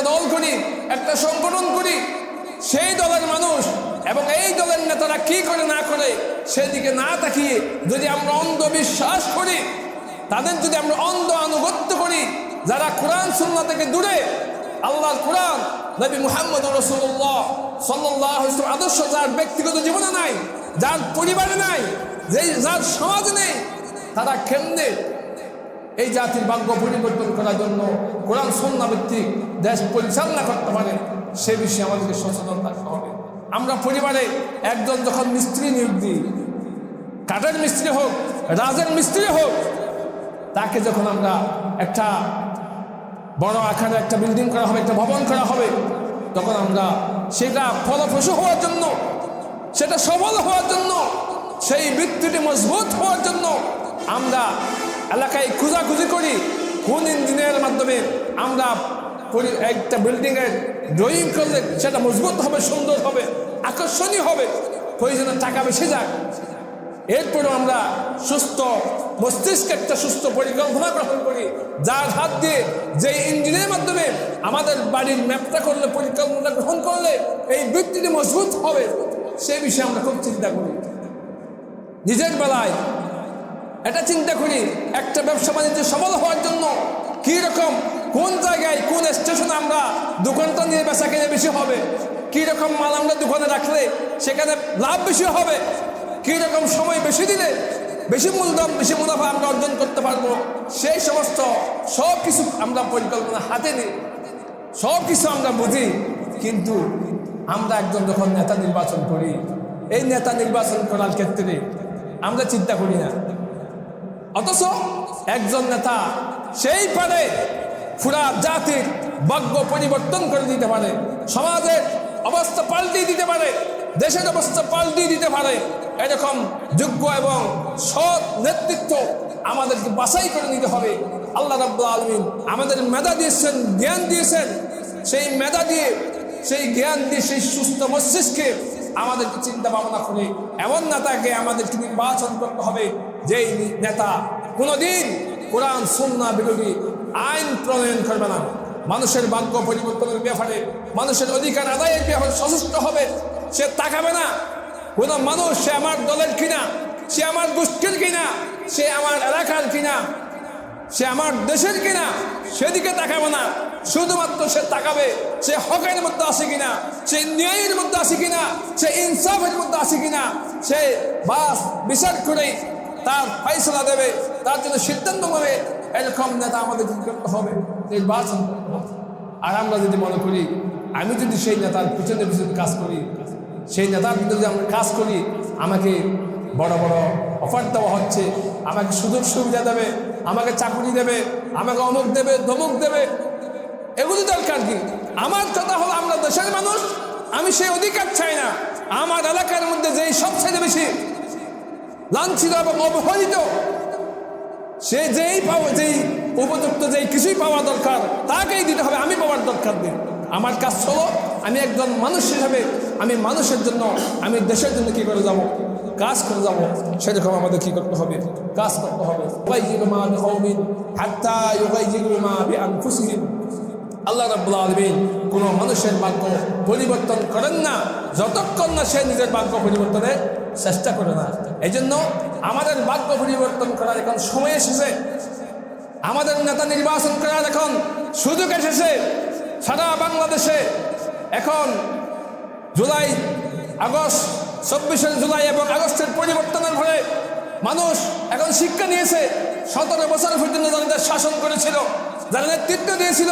একটা দল করি, একটা সংগঠন করি, সেই দলের মানুষ এবং এই দলের নেতারা কি করে না করে সেদিকে না তাকিয়ে যদি আমরা অন্ধবিশ্বাস করি, তাদের যদি আমরা অন্ধ আনুগত্য করি, যারা কোরআন সুন্নাহ থেকে দূরে, আল্লাহর কোরআন নবী মুহাম্মদ রাসূলুল্লাহ সাল্লাল্লাহু আলাইহি ওয়াসাল্লাম আদর্শ যার ব্যক্তিগত জীবনে নাই, যার পরিবারে নাই, যার সমাজে নেই, তারা কেমনে এই জাতির ভাগ্য পরিবর্তন করার জন্য কোরআন সুন্নাহ ভিত্তিক দেশ পরিচালনা করতে পারে, সে বিষয়ে আমাদেরকে সচেতন থাকতে হবে। আমরা পরিবারে একজন যখন মিস্ত্রি নিয়োগ দিই, কাঠের মিস্ত্রি হোক, রাজের মিস্ত্রি হোক, তাকে যখন আমরা একটা বড় আকারে একটা বিল্ডিং করা হবে, একটা ভবন করা হবে, তখন আমরা সেটা ফলপ্রসূ হওয়ার জন্য, সেটা সফল হওয়ার জন্য, সেই ভিত্তিটি মজবুত হওয়ার জন্য আমরা এলাকায় খোঁজাখুঁজি করি কোন ইঞ্জিনিয়ারের মাধ্যমে আমরা একটা বিল্ডিংয়ের ড্রয়িং করলে সেটা মজবুত হবে, সুন্দর হবে, আকর্ষণীয় হবে, প্রয়োজনে টাকা বেশি যাক। এরপরেও আমরা সুস্থ মস্তিষ্কে একটা সুস্থ পরিকল্পনা গ্রহণ করি, যার হাত দিয়ে যে ইঞ্জিনিয়ারের মাধ্যমে আমাদের বাড়ির ম্যাপটা করলে, পরিকল্পনা গ্রহণ করলে এই ভিত্তিটি মজবুত হবে, সে বিষয়ে আমরা খুব চিন্তা করি। নিজের বেলায় এটা চিন্তা করি, একটা ব্যবসা বাণিজ্য সফল হওয়ার জন্য কি রকম, কোন জায়গায়, কোন স্টেশনে আমরা দোকানটা নিয়ে বেচা কিনে বেশি হবে, কি রকম মাল আমরা দোকানে রাখলে সেখানে লাভ বেশি হবে, কি রকম সময় বেশি দিলে বেশি মূলধন, বেশি মুনাফা আমরা অর্জন করতে পারবো, সেই সমস্ত সব কিছু আমরা পরিকল্পনা হাতে নিই, সব কিছু আমরা বুঝি। কিন্তু আমরা একজন যখন নেতা নির্বাচন করি, এই নেতা নির্বাচন করার ক্ষেত্রে আমরা চিন্তা করি না। অথচ একজন নেতা সেই পারে পুরা জাতির ভাগ্য পরিবর্তন করে দিতে পারে, সমাজের অবস্থা পাল্টিয়ে দিতে পারে, দেশের অবস্থা পাল্টিয়ে দিতে পারে। এরকম যোগ্য এবং সৎ নেতৃত্ব আমাদেরকে বাছাই করে নিতে হবে। আল্লাহ রাব্বুল আলামিন আমাদের মেধা দিয়েছেন, জ্ঞান দিয়েছেন, সেই মেধা দিয়ে, সেই জ্ঞান দিয়ে, সেই সুস্থ মস্তিষ্কে আমাদেরকে চিন্তা ভাবনা করে এমন নেতাকে আমাদেরকে নির্বাচন করতে হবে, যেই নেতা কোনোদিন কোরআন সুন্নাহ বিরোধী আইন প্রণয়ন করবে না, মানুষের ভাগ্য পরিবর্তনের ব্যাপারে, মানুষের অধিকার আদায়ের ব্যাপারে সচেষ্ট হবে। সে তাকাবে না কোনো মানুষ সে আমার দলের কিনা, সে আমার গোষ্ঠীর কিনা, সে আমার এলাকার কিনা, সে আমার দেশের কিনা, সেদিকে তাকাবে না। শুধুমাত্র সে তাকাবে সে হকের মধ্যে আছে কিনা, সে ন্যায়ের মধ্যে আছে কিনা, সে ইনসাফের মধ্যে আছে কিনা, সে বাস বিচার করে তার ফয়সালা দেবে, তার জন্য সিদ্ধান্ত নেবে। এরকম নেতা আমাদের কি করতে হবে, নির্বাচন করতে হবে। আর আমরা যদি মনে করি আমি যদি সেই নেতার পিছনে পিছনে কাজ করি, সেই নেতার যদি আমরা কাজ করি, আমাকে বড় বড় অফার দেওয়া হচ্ছে, আমাকে সুযোগ সুবিধা দেবে, আমাকে চাকরি দেবে, আমাকে অমুক দেবে, ধমুক দেবে, এগুলি দরকার কি? আমার কথা হলো আমরা দেশের মানুষ, আমি সেই অধিকার চাই না। আমার এলাকার মধ্যে যেই সবচেয়ে বেশি লাঞ্ছিত এবং অবহেলিত, সে যেই পাওয়া, যেই উপযুক্ত, যেই কিছুই পাওয়া দরকার তাকেই দিতে হবে, আমি পাওয়ার দরকার নেই। আমার কাজ হলো আমি একজন মানুষ হিসাবে আমি মানুষের জন্য, আমি দেশের জন্য কি করে যাব, কাজ করে যাব। সেরকম আমাদের কি করতে হবে, কাজ করতে হবে। আল্লাহ রাব্বুল আলামিন কোনো মানুষের ভাগ্য পরিবর্তন করেন না যতক্ষণ না সে নিজের ভাগ্য পরিবর্তনের চেষ্টা করে না। এই জন্য আমাদের ভাগ্য পরিবর্তন করার এখন সময় এসেছে, আমাদের নেতা নির্বাচন করার এখন সুযোগ এসেছে। সারা বাংলাদেশে এখন জুলাই, আগস্ট, 24 জুলাই এবং আগস্টের পরিবর্তনের ফলে মানুষ এখন শিক্ষা নিয়েছে। 17 বছর পর্যন্ত যারা শাসন করেছিল, যারা নেতৃত্ব দিয়েছিল,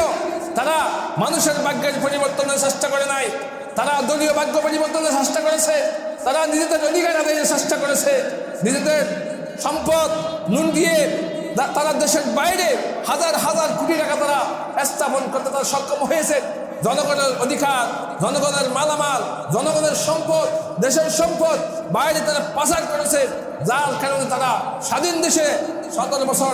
তারা মানুষের ভাগ্যের পরিবর্তনের চেষ্টা করে নাই, তারা দলীয় ভাগ্য পরিবর্তনের চেষ্টা করেছে, তারা নিজেদের অধিকার আদায়ের চেষ্টা করেছে, নিজেদের সম্পদ নুন দিয়ে তারা দেশের বাইরে হাজার হাজার কোটি টাকা তারা স্থাপন করতে তারা সক্ষম হয়েছে। জনগণের অধিকার, জনগণের মালামাল, জনগণের সম্পদ, দেশের সম্পদ বাইরে তারা পাচার করেছে, যার কারণে তারা স্বাধীন দেশে 17 বছর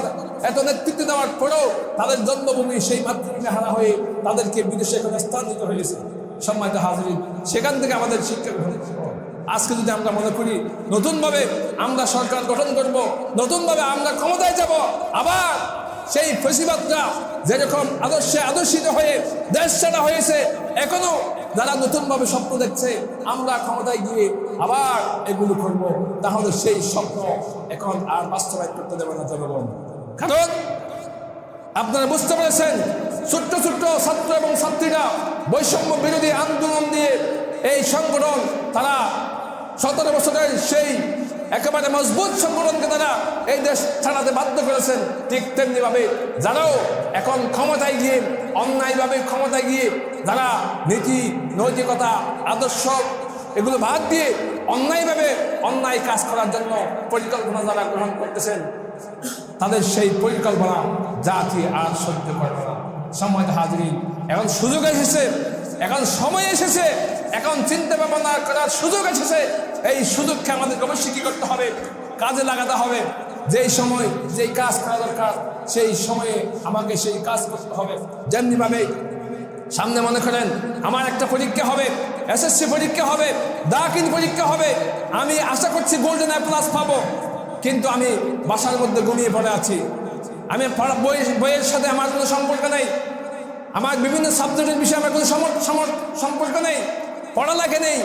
এত নেতৃত্ব দেওয়ার পরেও তাদের জন্মভূমি সেই মাতৃভূমি হারা হয়ে তাদেরকে বিদেশে এখন স্থান দিতে হয়েছে। সম্মানিত হাজরিন, সেখান থেকে আমাদের শিক্ষা গ্রহণ করতে হবে। আজকে যদি আমরা মনে করি নতুনভাবে আমরা সরকার গঠন করব, নতুনভাবে আমরা ক্ষমতায় যাব, আবার সেই ফেসিবাদরা যেরকম আদর্শে আদর্শিত হয়ে দেশ ছাড়া হয়েছে, এখনো যারা নতুনভাবে স্বপ্ন দেখছে আমরা ক্ষমতায় গিয়ে আবার এগুলো করব, তাহলে সেই স্বপ্ন এখন আর বাস্তবায়ন করতে দেবে না জনগণ। কারণ আপনারা বুঝতে পেরেছেন, ছোট্ট ছোট্ট ছাত্র এবং ছাত্রীরা বৈষম্য বিরোধী আন্দোলন দিয়ে এই সংগঠন, তারা 17 বছরের সেই একেবারে মজবুত সংগঠনকে তারা এই দেশ ছাড়াতে বাধ্য করেছেন। ঠিক তেমনি ভাবে যারাও এখন ক্ষমতায় গিয়ে অন্যায়ভাবে ক্ষমতায় গিয়ে যারা নীতি নৈতিকতা আদর্শ এগুলো বাদ দিয়ে অন্যায়ভাবে অন্যায় কাজ করার জন্য পরিকল্পনা যারা গ্রহণ করতেছেন, তাদের সেই পরিকল্পনা জাতি আর সহ্য করবে না। সময় হাজিরিন, এখন সুযোগ এসেছে, এখন সময় এসেছে, এখন চিন্তা ভাবনা করার সুযোগ এসেছে। এই সুযোগকে আমাদের অবশ্যই কি করতে হবে, কাজে লাগাতে হবে। যেই সময় যেই কাজ করা দরকার সেই সময়ে আমাকে সেই কাজ করতে হবে। যেমনিভাবে সামনে মনে করেন আমার একটা পরীক্ষা হবে, এসএসসি পরীক্ষা হবে, দাখিল পরীক্ষা হবে, আমি আশা করছি গোল্ডেন এ প্লাস পাবো, কিন্তু আমি বাসার মধ্যে ঘুমিয়ে পড়ে আছি। আমি বইয়ের সাথে আমার কোনো সম্পর্ক নেই, আমার বিভিন্ন সাবজেক্টের বিষয়ে আমার কোনো সম্পর্ক নেই, পড়ালেখা নেই,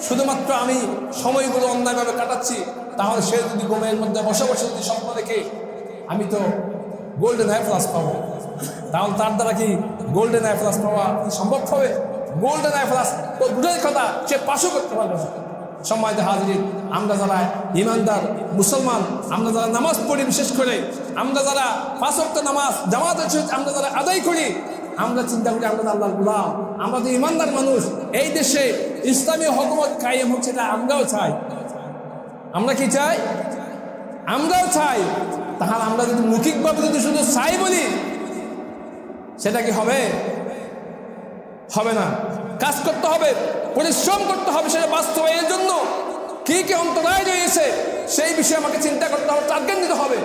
শুধুমাত্র আমি সময়গুলো অন্যায়ভাবে কাটাচ্ছি। তাহলে সে যদি ঘুমের মধ্যে বসে বসে যদি স্বপ্ন দেখে আমি তো গোল্ডেন এ প্লাস পাবো, তাহলে তার দ্বারা কি গোল্ডেন এ প্লাস পাওয়া সম্ভব হবে? গোল্ডেন এ প্লাস তো দূরের কথা, সে পাশও করতে পারবে না। সম্মানিত হাজিরিন, আমরা যারা ইমানদার মুসলমান, আমরা যারা নামাজ পড়ি, বিশেষ করে আমরা যারা 5 ওয়াক্ত নামাজ জামাতের সাথে আমরা যারা আদায় করি, আমরা চিন্তা করি আমরা আল্লাহর গোলাম, আমরা তো ইমানদার মানুষ, এই দেশে ইসলামী হুকুমত কায়েম হচ্ছে, এটা আমরাও চাই। আমরা কি চাই? আমরাও চাই। তাহলে আমরা যদি মৌখিকভাবে যদি শুধু চাই বলি, সেটা কি হবে? হবে না। কাজ করতে হবে, পরিশ্রম করতে হবে, সেটা বাস্তবায়নের জন্য কি কি অন্তরায় রয়েছে সেই বিষয়ে আমাকে চিন্তা করতে হবে, টার্গেট নিতে হবে।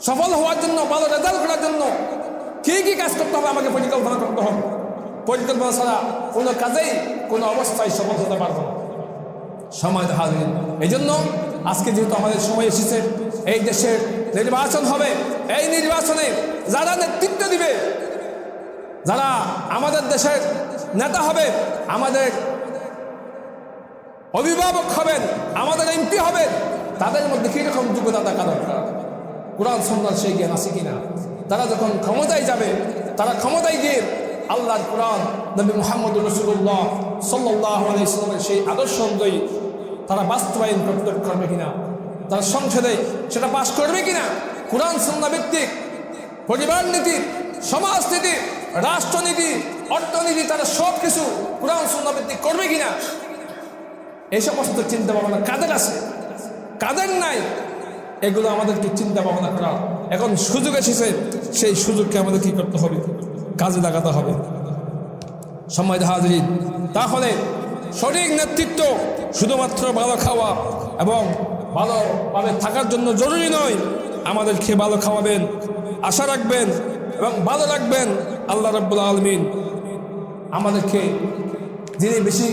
সফল হওয়ার জন্য, ভালো রেজাল্ট করার জন্য কি কি কাজ করতে হবে আমাকে পরিকল্পনা করতে হবে। পরিকল্পনা ছাড়া কোনো কাজেই কোনো অবস্থায় সফল হতে পারবো না। সময় হাজির, এই জন্য আজকে যেহেতু আমাদের সময় এসেছে, এই দেশের নির্বাচন হবে, এই নির্বাচনে যারা নেতৃত্ব দিবে, যারা আমাদের দেশের নেতা হবে, আমাদের অভিভাবক হবেন, আমাদের এমপি হবেন, তাদের মধ্যে কীরকম যোগ্যতা থাকা দরকার, কোরআন সুন্নাহর সেই জ্ঞান আছে কিনা। তারা যখন ক্ষমতায় যাবে, তারা ক্ষমতায় গিয়ে আল্লাহর কোরআন, নবী মুহাম্মদ রাসূলুল্লাহ সাল্লাল্লাহু আলাইহি ওয়াসাল্লামের সেই আদর্শ অনুযায়ী তারা বাস্তবায়ন করবে কিনা, তারা সংসদে সেটা পাশ করবে কিনা, কোরআন সুন্নাহ ভিত্তিক পরিবার নীতি, সমাজনীতি, রাষ্ট্রনীতি, অর্থনীতি, তারা সব কিছু কোরআন সুন্নাহ ভিত্তিক করবে কিনা, এই সমস্ত চিন্তা ভাবনা কাদের আছে, কাদের নাই, এগুলো আমাদেরকে চিন্তা ভাবনা করা। এখন সুযোগ এসেছে, সেই সুযোগকে আমাদের কি করতে হবে, কাজে লাগাতে হবে। সম্মানিত হাজিরিন, তাহলে সঠিক নেতৃত্ব শুধুমাত্র ভালো খাওয়া এবং ভালোভাবে থাকার জন্য জরুরি নয়, আমাদেরকে ভালো খাওয়াবেন, আশা রাখবেন এবং ভালো রাখবেন আল্লাহ রাব্বুল আলামিন। আমাদেরকে যিনি বেশি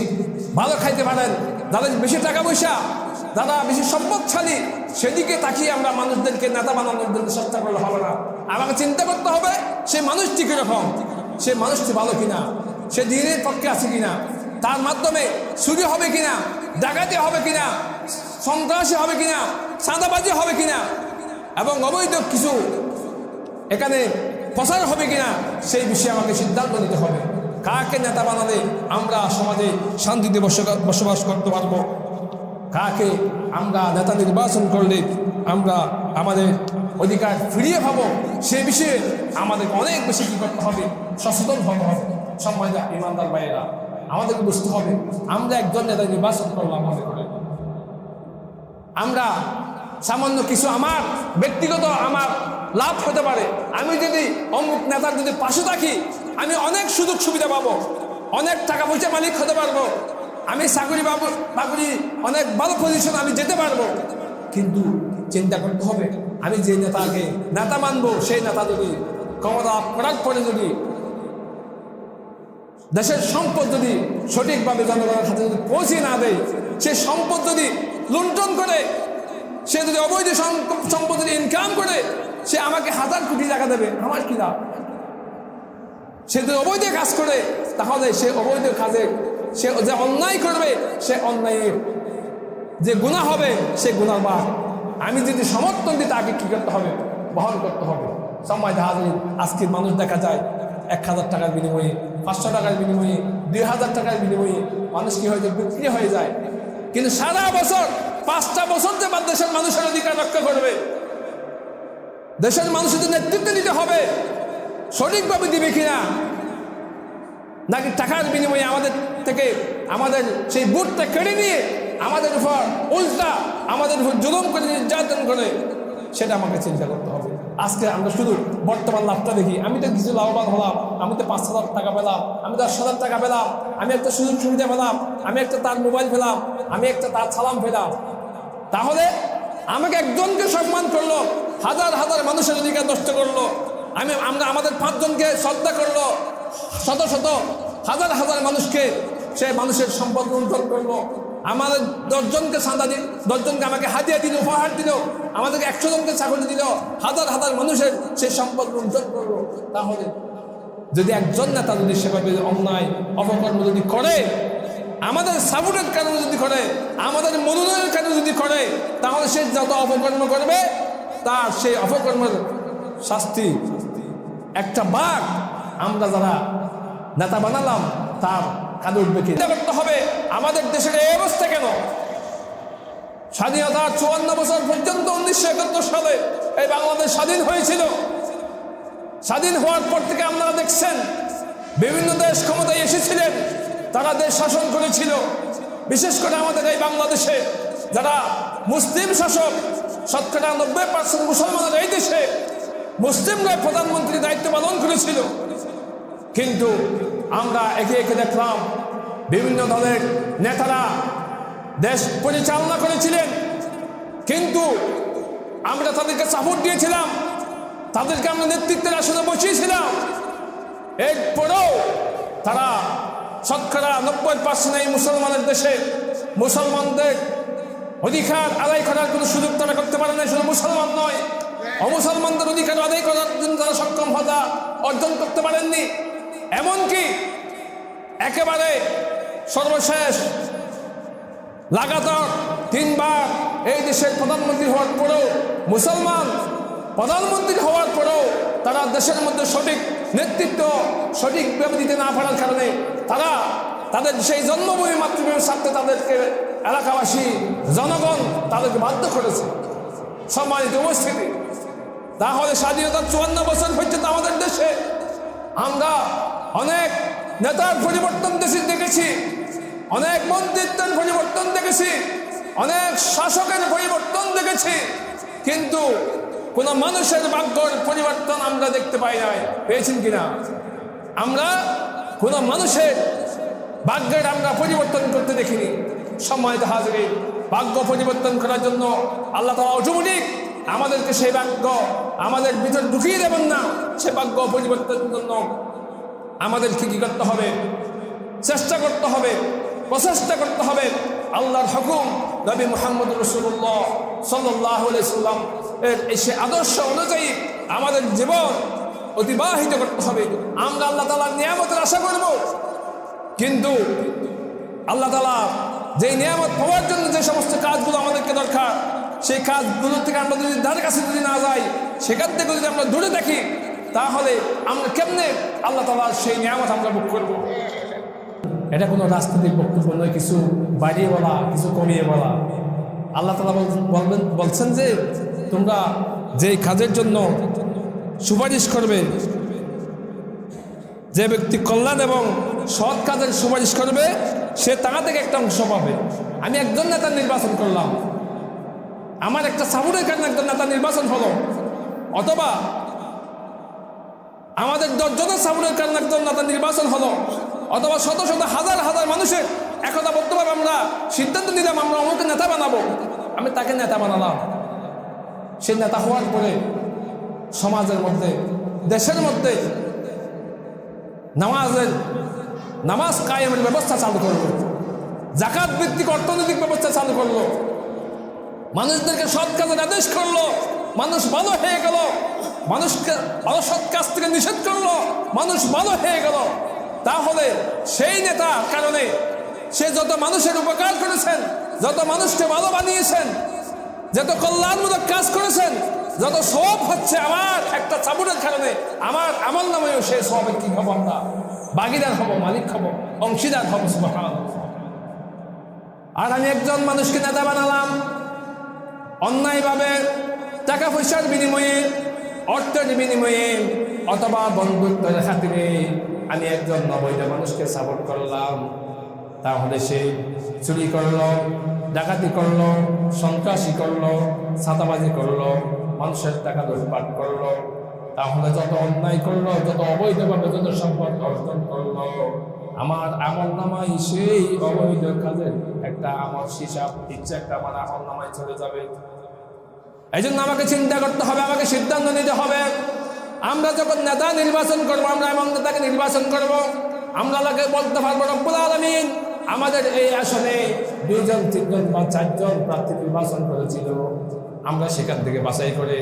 ভালো খাইতে পারেন, যাদের বেশি টাকা পয়সা, যারা বেশি সম্পদশালী, সেদিকে তাকিয়ে আমরা মানুষদেরকে নেতা বানানোর জন্য চেষ্টা করলে হবে না। আমাকে চিন্তা করতে হবে সে মানুষটি কীরকম, সে মানুষটি ভালো কিনা, সে দিনের পক্ষে আছে কিনা, তার মাধ্যমে চুরি হবে কিনা, ডাকাতি হবে কিনা, সন্ত্রাসী হবে কিনা, চাঁদাবাজি হবে কিনা, এবং অবৈধ কিছু এখানে প্রচার হবে কিনা, সেই বিষয়ে আমাকে সিদ্ধান্ত নিতে হবে। কাকে নেতা বানালে আমরা সমাজে শান্তিতে বসবাস করতে পারবো, কাকে আমরা নেতা নির্বাচন করলে আমরা আমাদের অধিকার ফিরিয়ে পাবো, সে বিষয়ে আমাদের অনেক বেশি কী করতে হবে, সচেতন হতে হবে। সম্মানিত ইমানদার ভাইয়েরা, আমাদেরকে বুঝতে হবে আমরা একজন নেতা নির্বাচন করলাম মনে করে আমরা সামান্য কিছু আমার ব্যক্তিগত আমার লাভ হতে পারে, আমি যদি অমুক নেতার যদি পাশে থাকি আমি অনেক সুযোগ সুবিধা পাবো, অনেক টাকা পয়সা মালিক হতে পারবো, আমি চাকরি বাকরি অনেক ভালো পজিশন আমি যেতে পারবো। কিন্তু চিন্তা করতে হবে আমি যে নেতাকে নেতা মানবো, সেই নেতা যদি ক্ষমতা করার পরে যদি দেশের সম্পদ যদি সঠিকভাবে জনগণের হাতে যদি পৌঁছে না দেয়, সে সম্পদ যদি লুণ্ঠন করে, সে যদি অবৈধ সম্পদ যদি ইনকাম করে, সে আমাকে 1000 কোটি টাকা দেবে, আমার কি লাভ? সে যদি অবৈধ কাজ করে তাহলে সে অবৈধ কাজে সে যে অন্যায় করবে সে অন্যায়ের যে গুনাহ হবে সে গুনার ভার আমি যদি সমর্থন দিই তাকে কি করতে হবে? বহন করতে হবে। সময় হাজির আজকের মানুষ দেখা যায় 1000 টাকার বিনিময়ে, 500 টাকার বিনিময়ে, 2000 টাকার বিনিময়ে মানুষ কি হয়ে যায়? বিক্রি হয়ে যায়। কিন্তু সারা বছর 5টা বছর যে দেশের মানুষের অধিকার রক্ষা করবে, দেশের মানুষের নেতৃত্ব দিতে হবে, সঠিকভাবে দিবে কিনা, নাকি টাকার বিনিময়ে আমাদের থেকে আমাদের সেই বুটটা কেড়ে নিয়ে আমাদের উপর উল্টা আমাদের উপর জুলুম করে নির্যাতন করে, সেটা আমাকে চিন্তা করতে হবে। আজকে আমরা শুধু বর্তমান লাভটা দেখি, আমি তো কিছু লাভবান হলাম, আমি তো 5,000 টাকা পেলাম, আমি 10,000 টাকা পেলাম, আমি একটা সুযোগ সুবিধা পেলাম, আমি একটা তার মোবাইল পেলাম, আমি একটা তার সালাম পেলাম। তাহলে আমাকে একজনকে সম্মান করলো, হাজার হাজার মানুষের অধিকার নষ্ট করলো। আমরা আমাদের 5 জনকে শ্রদ্ধা করলো, শত শত হাজার হাজার মানুষকে সে মানুষের সম্পদ লুণ্ঠন করলো। আমাদের 10 জনকে চাঁদা দিল, 10 জনকে আমাকে হাদিয়া দিল, উপহার দিল, আমাদেরকে 100 জনকে চাকরি দিল, হাজার হাজার মানুষের সে সম্পদ লুণ্ঠন করলো। তাহলে যদি একজন নেতা যদি সেভাবে অন্যায় অপকর্ম যদি করে, আমাদের সাপোর্টের কারণে যদি করে, আমাদের মনোনয়নের কারণে যদি করে, তাহলে সে যত অপকর্ম করবে তার সেই অপকর্মের শাস্তি একটা ভাগ আমরা যারা নেতা বানালাম তার কাঁধে উঠবে। কি করতে হবে? আমাদের দেশের এই অবস্থা কেন? স্বাধীনতার 54 বছর পর্যন্ত 1971 সালে এই বাংলাদেশ স্বাধীন হয়েছিল। স্বাধীন হওয়ার পর থেকে আপনারা দেখছেন বিভিন্ন দেশ ক্ষমতায় এসেছিলেন, তারা দেশ শাসন করেছিল। বিশেষ করে আমাদের এই বাংলাদেশে যারা মুসলিম শাসক, শতকরা 90% মুসলমানের এই দেশে মুসলিমরা প্রধানমন্ত্রী দায়িত্ব পালন করেছিল। কিন্তু আমরা একে একে দেখলাম বিভিন্ন দলের নেতারা দেশ পরিচালনা করেছিলেন, কিন্তু আমরা তাদেরকে সাপোর্ট দিয়েছিলাম, তাদেরকে আমরা নেতৃত্বের আসনে বসিয়েছিলাম। এরপরেও তারা শতকরা 90% এই মুসলমানের দেশে মুসলমানদের অধিকার আদায় করার কোনো সুযোগ তারা করতে পারে না। শুধু মুসলমান নয়, অমুসলমানদের অধিকার আদায় করার জন্য তারা সক্ষম হতা অর্জন করতে পারেননি। এমনকি একেবারে সর্বশেষ লাগাতার 3 বার এই দেশের প্রধানমন্ত্রী হওয়ার পরেও, মুসলমান প্রধানমন্ত্রী হওয়ার পরেও তারা দেশের মধ্যে সঠিক নেতৃত্ব সঠিকভাবে দিতে না পারার কারণে তারা তাদের সেই জন্মভূমি মাতৃভূমির স্বার্থে তাদেরকে এলাকাবাসী জনগণ তাদেরকে বাধ্য করেছে। সম্মানিত উপস্থিতি, তাহলে স্বাধীনতার 54 বছর পর্যন্ত আমাদের দেশে আমরা অনেক নেতার পরিবর্তন দেখেছি, অনেক মন্ত্রিত্বের পরিবর্তন দেখেছি, অনেক শাসকের পরিবর্তন দেখেছি, কিন্তু কোন মানুষের ভাগ্যের পরিবর্তন আমরা দেখতে পাই নাই। পেয়েছেন কিনা? আমরা কোন মানুষের ভাগ্যের আমরা পরিবর্তন করতে দেখিনি। সম্মানিত হাজিরিন, ভাগ্য পরিবর্তন করার জন্য আল্লাহ তাআলা অটোমেটিক আমাদেরকে সেই ভাগ্য আমাদের ভিতর ঢুকিয়ে দেবেন না। সে ভাগ্য পরিবর্তনের জন্য আমাদেরকে কি করতে হবে? চেষ্টা করতে হবে, প্রচেষ্টা করতে হবে। আল্লাহর হুকুম, নবী মুহাম্মদ রাসূলুল্লাহ সাল্লাল্লাহু আলাইহি সাল্লাম এর সে আদর্শ অনুযায়ী আমাদের জীবন অতিবাহিত করতে হবে। আমরা আল্লাহ তাআলার নিয়ামতের আশা করব, কিন্তু আল্লাহ তাআলা যে নিয়ামত পাওয়ার জন্য যে সমস্ত কাজগুলো আমাদেরকে দরকার, সেই কাজগুলো থেকে আমরা যদি ধারে কাছে যদি না যাই, সেখান থেকে যদি আমরা দূরে থাকি, তাহলে আমরা কেমনে আল্লাহ তাআলার সেই নিয়ামত আমরা ভোগ করব? এটা কোনো রাজনৈতিক বক্তব্য নয়, কিছু বাড়িয়ে বলা, কিছু কমিয়ে বলা। আল্লাহ তাআলা বলছেন যে তোমরা যেই কাজের জন্য সুপারিশ করবে, যে ব্যক্তি কল্যাণ এবং সৎ কাজের সুপারিশ করবে, সে টাকা থেকে একটা অংশ পাবে। আমি একজন নেতা নির্বাচন করলাম, আমার একটা সাপোর্টের কারণে একজন নেতা নির্বাচন হলো, অথবা আমাদের 10 জনের সাপোর্টের কারণে একজন নেতা নির্বাচন হলো, অথবা শত শত হাজার হাজার মানুষের একতাবদ্ধভাবে আমরা সিদ্ধান্ত নিলাম আমরা অমুক নেতা বানাবো, আমি তাকে নেতা বানালাম। সে নেতা হওয়ার পরে সমাজের মধ্যে, দেশের মধ্যে নামাজ কায়েমের ব্যবস্থা চালু করলো, যাকাত ভিত্তিক অর্থনৈতিক ব্যবস্থা চালু করলো, মানুষদেরকে সৎ কাজের আদেশ করলো, মানুষ ভালো হয়ে গেল, মানুষকে অসৎ কাজ থেকে নিষেধ করলো, মানুষ ভালো হয়ে গেল। তাহলে সেই নেতার কারণে সে যত মানুষের উপকার করেছেন, যত মানুষকে ভালো বানিয়েছেন, যত কল্যাণমূলক কাজ করেছেন, যত সব হচ্ছে আমার একটা চাবুরের কারণে আমার নামেও সে সবের কি হব, আমরা ভাগিদার হব, মালিক হব, অংশীদার হব। সুবহানাল্লাহ। আর আমি একজন মানুষকে নেতা বানালাম অন্যায়ভাবে, টাকা পয়সার বিনিময়ে, অর্থের বিনিময়ে, অথবা বন্ধুত্বের খাতিরে আমি একজন অবৈধ মানুষকে সাপোর্ট করলাম। তাহলে সে চুরি করলো, ডাকাতি করলো, সন্ত্রাসী করলো, ছাতাবাজি করলো, মানুষের টাকা লুটপাট করলো, তাহলে যত অন্যায় করলো, যত অবৈধভাবে যত সম্পদ অর্জন করলো, আমার আমল নামায় সেই অবৈধ কাজের একটা আমার হিসাব ইচ্ছে একটা আমার আমল নামায় চলে যাবে। এই জন্য আমাকে চিন্তা করতে হবে, আমাকে সিদ্ধান্ত নিতে হবে। আমরা যখন নেতা নির্বাচন করবো, আমরা এমন নেতাকে নির্বাচন করব, আমরা আল্লাহকে বলতে পারবো রব্বুল আলামিন আমাদের এই আসনে 2জন 3জন বা 4জন প্রার্থী নির্বাচন করেছিল। আমরা সেখান থেকে বাছাই করে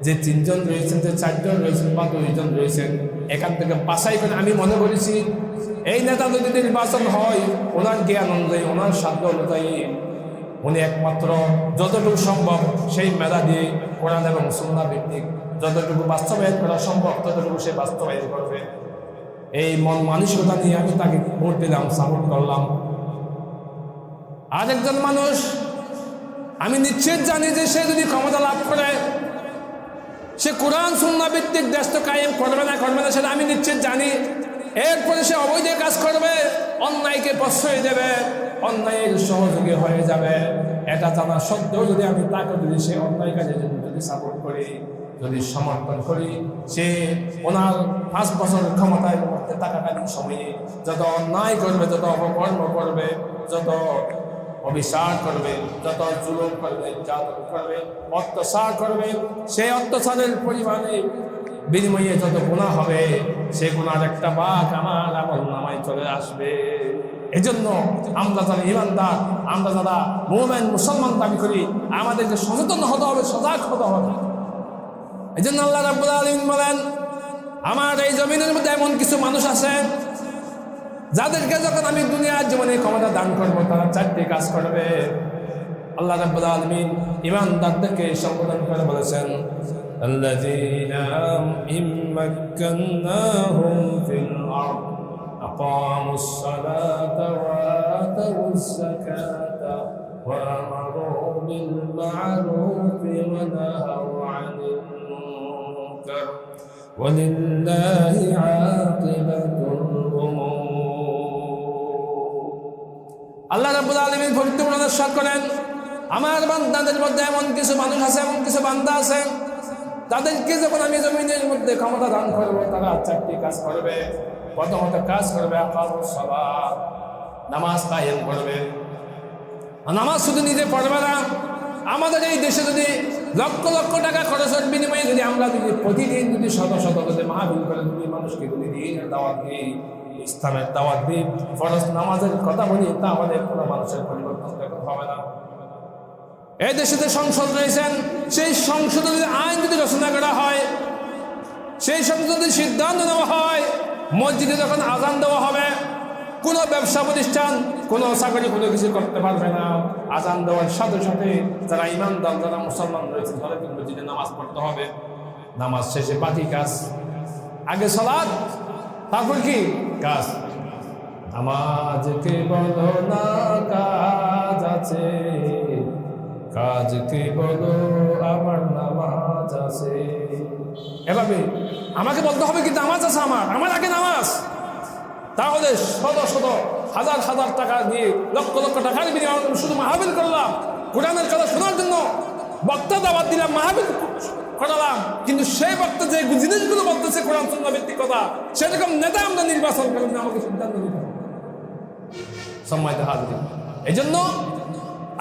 যে 3জন রয়েছেন, যে 4জন রয়েছেন বা 2জন রয়েছেন, এখান থেকে বাছাই করে আমি মনে করেছি এই নেতা যদি নির্বাচন হয়, ওনার জ্ঞান অনুযায়ী, ওনার সাধ্য অনুযায়ী উনি একমাত্র যতটুকু সম্ভব সেই মেধা দিয়ে কোরআন এবং সুন্নাহ ভিত্তিক যতটুকু বাস্তবায়ন করা সম্ভব ততটুকু সে বাস্তবায়ন করবে। এই মন মানসিকতা নিয়ে আমি তাকে ভোট দিলাম, সাপোর্ট করলাম। আরেকজন মানুষ আমি নিশ্চিত জানি যে সে যদি ক্ষমতা লাভ করে, সে কোরআন সুন্নাহ ভিত্তিক দেশ তো কায়েম করবে না সেটা আমি নিশ্চিত জানি। এরপরে সে অবৈধ কাজ করবে, অন্যায়কে প্রশ্রয় দেবে, অন্যায়ের সহযোগী হয়ে যাবে। এটা জানা সত্ত্বেও যদি আমি তাকে যদি সে অন্যায় কাজে যদি সাপোর্ট করি, যদি সমর্থন করি, সে ওনার 5 বছর ক্ষমতায় মধ্যে থাকাকালীন সময়ে যত অন্যায় করবে, যত অপকর্ম করবে, যত অবিচার করবে, যত জুলুম করবে, নির্যাতন করবে, অত্যাচার করবে, সেই অত্যাচারের পরিমাণে বিনিময়ে যত গুনাহ হবে, সে গুনার একটা ভাগ আমার আমল নামায় চলে আসবে। এজন্য আমরা যারা ইমানদার, আমরা যারা মুমিন মুসলমান দাবি করি, আমাদেরকে সচেতন হতে হবে, সজাগ হতে হবে। এজন্য আল্লাহ রাব্বুল আলামিন বলেন, আমার এই জমিনের মধ্যে এমন কিছু মানুষ আছে যাদেরকে যখন আমি দুনিয়ার জীবনে ক্ষমতা দান করব, তারা 4টি কাজ করবে। আল্লাহ রাব্বুল আলামিন ইমানদারদেরকে সম্বোধন করে বলেছেন, আল্লাযীনা ইম্মাক্কান্নাহুম ফিল আরদ আকামুস সালাতা ওয়া আতাউস যাকাতা ওয়া আমারু বিল মা'রুফি ওয়া নাহাউ আনিল মুনকার ওয়া লিল্লাহি আকিবাতুল উমুর। আল্লাহ রাব্বুল আলামিন পবিত্র কোরআনে ইরশাদ করেন, আমার বান্দাদের মধ্যে এমন কিছু মানুষ আছে, এমন কিছু বান্দা আছে, তাদেরকে যখন আমি জমিনের মধ্যে ক্ষমতা দান করবো, তারা 4টি কাজ করবে। প্রথমত কাজ করবে আকামুস সালাত, নামাজ কায়েম করবে। নামাজ শুধু নিজে পড়বে না, আমাদের এই দেশে যদি লক্ষ লক্ষ টাকা খরচের বিনিময়ে যদি আমরা যদি প্রতিদিন যদি শত শত যদি মাহফিল করে যদি মানুষকে যদি দিনের দাওয়াত দিই, ইসলামের দাওয়াত দিই, ফরজ নামাজের কথা বলি, তাহলে কোনো মানুষের পরিবর্তন দেখা হবে না। এই দেশে যে সংসদ রয়েছেন, সেই সংসদে যদি আইন যদি রচনা করা হয়, সেই সংসদে যদি সিদ্ধান্ত নেওয়া হয়, মসজিদে যখন আজান দেওয়া হবে, কোনো ব্যবসা প্রতিষ্ঠান, কোনো চাকরি, কোনো কিছু করতে পারবে না। আজান দেওয়ার সাথে সাথে যারা ইমানদার, যারা মুসলমান রয়েছে, তাদেরকে মসজিদে নামাজ পড়তে হবে। নামাজ শেষে বাকি কাজ, আগে সালাত, তারপর কি কাজ। নামাজকে বলো না কাজ আছে, কাজকে বলো আমার নামাজ আছে। এভাবে আমাকে বলতে হবে কি নামাজ আছে, আমার আগে নামাজ। তাহলে শত শত হাজার হাজার টাকা দিয়ে, লক্ষ লক্ষ টাকার বিনিময়ে শুধু মাহফিল করলাম, কোরআনের কথা শোনার জন্য বক্তা দাওয়াত দিলাম, মাহফিল করালাম, কিন্তু সেই বক্তা যে জিনিসগুলো বলতেছে কোরআন সুন্নাহ ভিত্তিক কথা, সেরকম নেতা আমরা নির্বাচন করলাম না, আমাকে সিদ্ধান্ত নিতে হবে। সম্মানিত হাজির, এই জন্য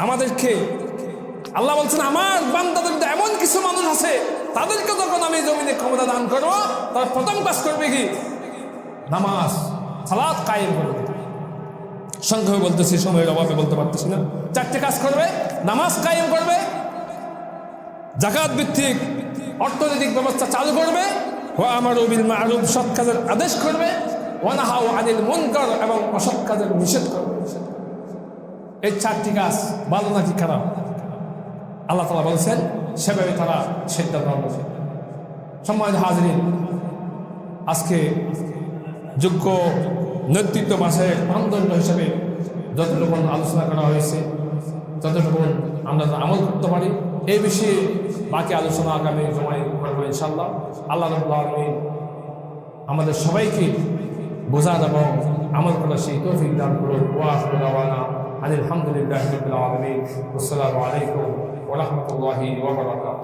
আমাদেরকে আল্লাহ বলছেন, আমার বান্দাদের মধ্যে এমন কিছু মানুষ আছে, তাদেরকে যখন আমি জমিনে ক্ষমতা দান করবো, তারা প্রথম কাজ করবে কি নামাজ সালাত কায়েম করবে। সংক্ষেপে বলতেছি, সময়ের অভাবে বলতে পারতেছি না। 4টে কাজ করবে, নামাজ কায়েম করবে, যাকাত ভিত্তিক অর্থনৈতিক ব্যবস্থা চালু করবে, ওয়া আমারু বিল মা'রুফ সৎ কাজের আদেশ করবে, ওয়া নাহাউ আনিল মুনকার এবং অসৎ কাজের নিষেধ করবে। এই 4টি কাজ ভালো নাকি খারাপ আল্লাহ তাআলা বলেছেন, সেভাবে তারা সিদ্ধান্ত নেবে। সম্মানিত হাজিরিন, আজকে যোগ্য নেতৃত্ব বাছাইয়ের মানদণ্ড হিসেবে যতটুকু আলোচনা করা হয়েছে ততটুকু আমরা আমল করতে পারি, এই বিষয়ে বাকি আলোচনা আগামী সময় করবো ইনশাআল্লাহ। আল্লাহ রাব্বুল আলামিন আমাদের সবাইকে বোঝার এবং আমল করার সেই তৌফিক দান করুন। ওয়া আখিরু দাওয়ানা আলহামদুলিল্লাহি রাব্বিল আলামিন। আসসালামু আলাইকুম ওয়া রাহমাতুল্লাহি ওয়া বারাকাতুহু।